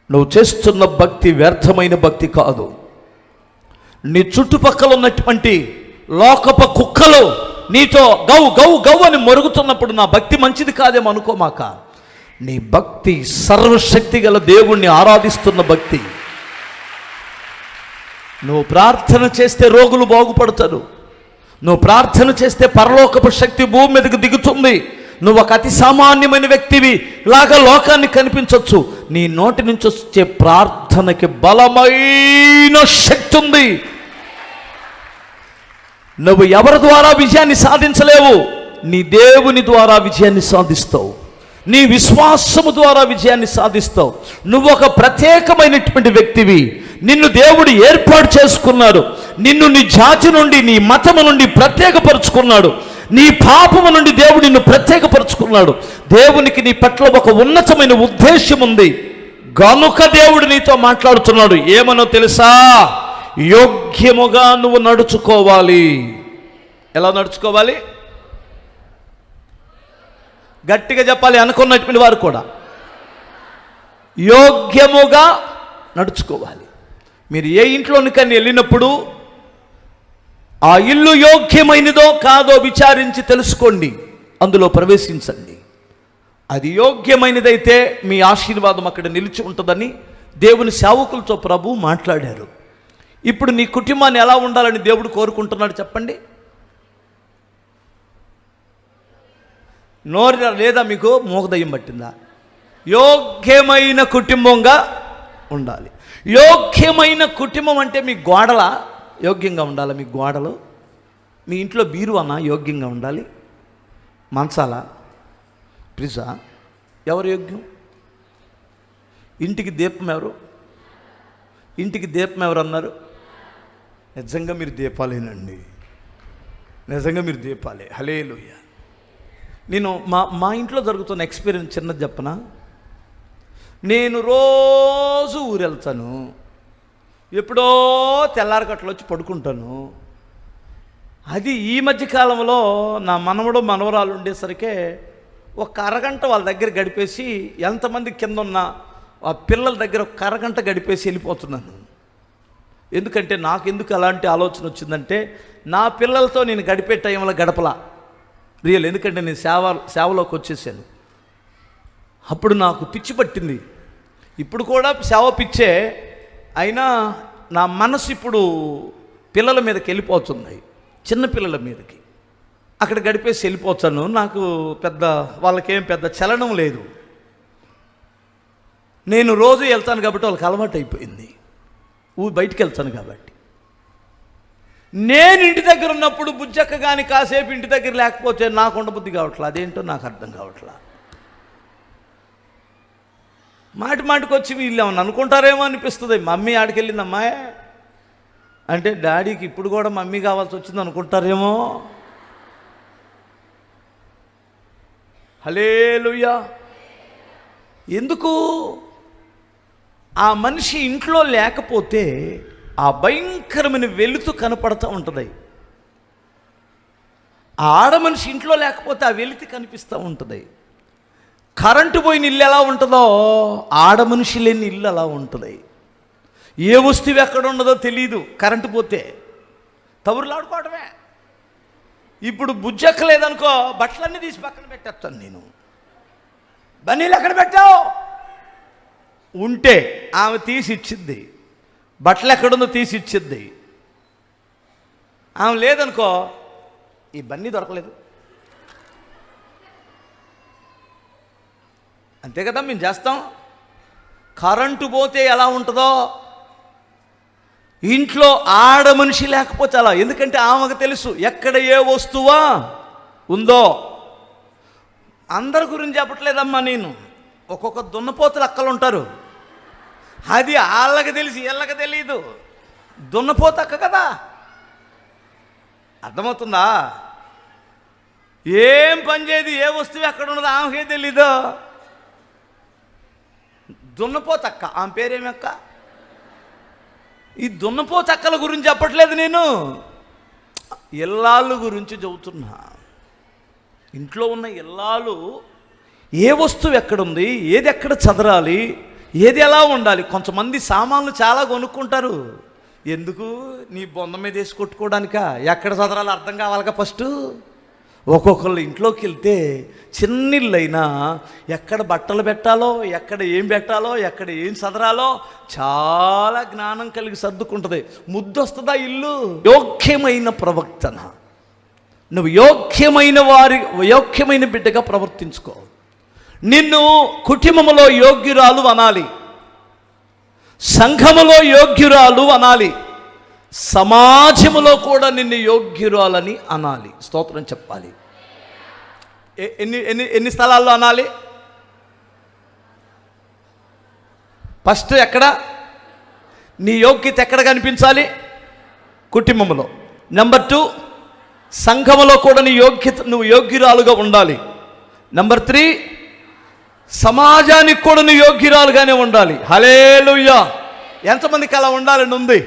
నువ్వు చేస్తున్న భక్తి వ్యర్థమైన భక్తి కాదు. నీ చుట్టుపక్కల ఉన్నటువంటి లోకపు కుక్కలు నీతో గౌ గౌ గౌ అని మొరుగుతున్నప్పుడు నా భక్తి మంచిది కాదేమో అనుకోమాక. నీ భక్తి సర్వశక్తి గల దేవుణ్ణి ఆరాధిస్తున్న భక్తి. నువ్వు ప్రార్థన చేస్తే రోగులు బాగుపడతారు. నువ్వు ప్రార్థన చేస్తే పరలోకపు శక్తి భూమి మీదకి దిగుతుంది. నువ్వు ఒక అతి సామాన్యమైన వ్యక్తివి లాగా లోకాన్ని కనిపించవచ్చు. నీ నోటి నుంచి వచ్చే ప్రార్థనకి బలమైన శక్తి ఉంది. నువ్వు ఎవరి ద్వారా విజయాన్ని సాధించలేవు, నీ దేవుని ద్వారా విజయాన్ని సాధిస్తావు. నీ విశ్వాసము ద్వారా విజయాన్ని సాధిస్తావు. నువ్వు ఒక ప్రత్యేకమైనటువంటి వ్యక్తివి. నిన్ను దేవుడు ఏర్పాటు చేసుకున్నాడు. నిన్ను నీ జాతి నుండి, నీ మతము నుండి ప్రత్యేకపరుచుకున్నాడు. నీ పాపము నుండి దేవుడు నిన్ను ప్రత్యేకపరుచుకున్నాడు. దేవునికి నీ పట్ల ఒక ఉన్నతమైన ఉద్దేశం ఉంది గనుక దేవుడు నీతో మాట్లాడుతున్నాడు. ఏమనో తెలుసా? యోగ్యముగా నువ్వు నడుచుకోవాలి. ఎలా నడుచుకోవాలి? గట్టిగా చెప్పాలి అనుకున్నటువంటి వారు కూడా. యోగ్యముగా నడుచుకోవాలి. మీరు ఏ ఇంట్లోనికని వెళ్ళినప్పుడు ఆ ఇల్లు యోగ్యమైనదో కాదో విచారించి తెలుసుకోండి, అందులో ప్రవేశించండి. అది యోగ్యమైనదైతే మీ ఆశీర్వాదం అక్కడ నిలిచి ఉంటుందని దేవుని సేవకులతో ప్రభు మాట్లాడారు. ఇప్పుడు నీ కుటుంబాన్ని ఎలా ఉండాలని దేవుడు కోరుకుంటున్నాడు చెప్పండి. నోరు లేదా? మీకు మూగదయ్యం పట్టిందా? యోగ్యమైన కుటుంబంగా ఉండాలి. యోగ్యమైన కుటుంబం అంటే మీ గోడల యోగ్యంగా ఉండాలి. మీ గోడలు, మీ ఇంట్లో బీరువాన యోగ్యంగా ఉండాలి. మంచాల, ఫ్రిడ్జా ఎవరు యోగ్యం? ఇంటికి దీపం ఎవరు? ఇంటికి దీపం ఎవరు అన్నారు? నిజంగా మీరు దీపాలేనండి, నిజంగా మీరు దీపాలే. హల్లెలూయా. నేను మా ఇంట్లో జరుగుతున్న ఎక్స్పీరియన్స్ చిన్నది చెప్పనా? నేను రోజు ఊరు వెళ్తాను, ఎప్పుడో తెల్లారకట్లు వచ్చి పడుకుంటాను. అది ఈ మధ్యకాలంలో నా మనవడు మనవరాలు ఉండేసరికి ఒక అరగంట వాళ్ళ దగ్గర గడిపేసి, ఎంతమంది కింద ఉన్న ఆ పిల్లల దగ్గర ఒక అరగంట గడిపేసి వెళ్ళిపోతున్నాను. ఎందుకంటే నాకు ఎందుకు అలాంటి ఆలోచన వచ్చిందంటే, నా పిల్లలతో నేను గడిపే టైంలో గడపలా రియల్. ఎందుకంటే నేను సేవలోకి వచ్చేసాను. అప్పుడు నాకు పిచ్చి పట్టింది. ఇప్పుడు కూడా సేవ పిచ్చే, అయినా నా మనసు ఇప్పుడు పిల్లల మీదకి వెళ్ళిపోతుంది, చిన్న పిల్లల మీదకి. అక్కడ గడిపేసి వెళ్ళిపోతాను. నాకు పెద్ద వాళ్ళకేం పెద్ద చలనం లేదు. నేను రోజు వెళ్తాను కాబట్టి వాళ్ళకి అలవాటు అయిపోయింది. బయటికి వెళ్తాను కాబట్టి. నేను ఇంటి దగ్గర ఉన్నప్పుడు బుజ్జక్క కానీ కాసేపు ఇంటి దగ్గర లేకపోతే నాకు ఉండబుద్ధి కావట్లా. అదేంటో నాకు అర్థం కావట్లా. మాటికి వచ్చి వీళ్ళు ఏమన్నా అనుకుంటారేమో అనిపిస్తుంది. మమ్మీ ఆడికెళ్ళిందమ్మా అంటే డాడీకి ఇప్పుడు కూడా మమ్మీ కావాల్సి వచ్చింది అనుకుంటారేమో. హల్లెలూయా. ఎందుకు? ఆ మనిషి ఇంట్లో లేకపోతే ఆ భయంకరమైన వెలుతు కనపడుతూ ఉంటుంది. ఆ ఆడ మనిషి ఇంట్లో లేకపోతే ఆ వెలుతు కనిపిస్తూ ఉంటుంది. కరెంటు పోయిన ఇల్లు ఎలా ఉంటుందో ఆడ మనిషి లేని ఇల్లు అలా ఉంటుంది. ఏ వస్తువు ఎక్కడ ఉండదో తెలియదు కరెంటు పోతే. తవురులాడుకోవడమే. ఇప్పుడు బుజ్జెక్కలేదనుకో, బట్టలన్నీ తీసి పక్కన పెట్టేస్తాను నేను. బన్నీలు ఎక్కడ పెట్టావు? ఉంటే ఆమె తీసి ఇచ్చిద్ది. బట్టలు ఎక్కడుందో తీసి ఇచ్చిద్ది. ఆమె లేదనుకో, ఈ బన్నీ దొరకలేదు. అంతే కదా మేము చేస్తాం. కరెంటు పోతే ఎలా ఉంటుందో ఇంట్లో ఆడ మనిషి లేకపోతే అలా. ఎందుకంటే ఆమెకు తెలుసు ఎక్కడ ఏ వస్తువా ఉందో. అందరి గురించి చెప్పట్లేదమ్మా నేను. ఒక్కొక్క దున్నపోతులు అక్కలు ఉంటారు, అది వాళ్ళకి తెలిసి వీళ్ళకి తెలియదు. దున్నపోత అక్క కదా, అర్థమవుతుందా? ఏం పని చేయదు, ఏ వస్తువు ఎక్కడ ఉన్నదో ఆమెకే తెలీదు. దున్నపోతక్క, ఆమె పేరేమి అక్క? ఈ దున్నపోతక్కల గురించి చెప్పట్లేదు నేను, ఇల్లాళ్ళు గురించి చెబుతున్నా. ఇంట్లో ఉన్న ఇల్లాలు ఏ వస్తువు ఎక్కడుంది, ఏది ఎక్కడ చదరాలి, ఏది ఎలా ఉండాలి? కొంతమంది సామాన్లు చాలా కొనుక్కుంటారు. ఎందుకు? నీ బొంద మీద వేసి కొట్టుకోవడానికా? ఎక్కడ చదరాలో అర్థం కావాలిగా ఫస్ట్. ఒక్కొక్కళ్ళు ఇంట్లోకి వెళ్తే చిన్నిళ్ళైనా ఎక్కడ బట్టలు పెట్టాలో, ఎక్కడ ఏం పెట్టాలో, ఎక్కడ ఏం చదరాలో చాలా జ్ఞానం కలిగి సర్దుకుంటుంది. ముద్దొస్తుందా ఇల్లు? యోగ్యమైన ప్రవర్తన. నువ్వు యోగ్యమైన బిడ్డగా ప్రవర్తించుకో. నిన్ను కుటుంబములో యోగ్యురాలు అనాలి, సంఘములో యోగ్యురాలు అనాలి, సమాజములో కూడా నిన్ను యోగ్యురాలని అనాలి. స్తోత్రం చెప్పాలి. ఎన్ని స్థలాల్లో అనాలి? ఫస్ట్ ఎక్కడ నీ యోగ్యత ఎక్కడ కనిపించాలి? కుటుంబములో. నెంబర్ 2, సంఘములో కూడా నువ్వు యోగ్యురాలుగా ఉండాలి. నెంబర్ 3, సమాజానికి కూడా నువ్వు యోగ్యురాలుగానే ఉండాలి. హల్లెలూయా. ఎంతమందికి అలా ఉండాలని ఉంది?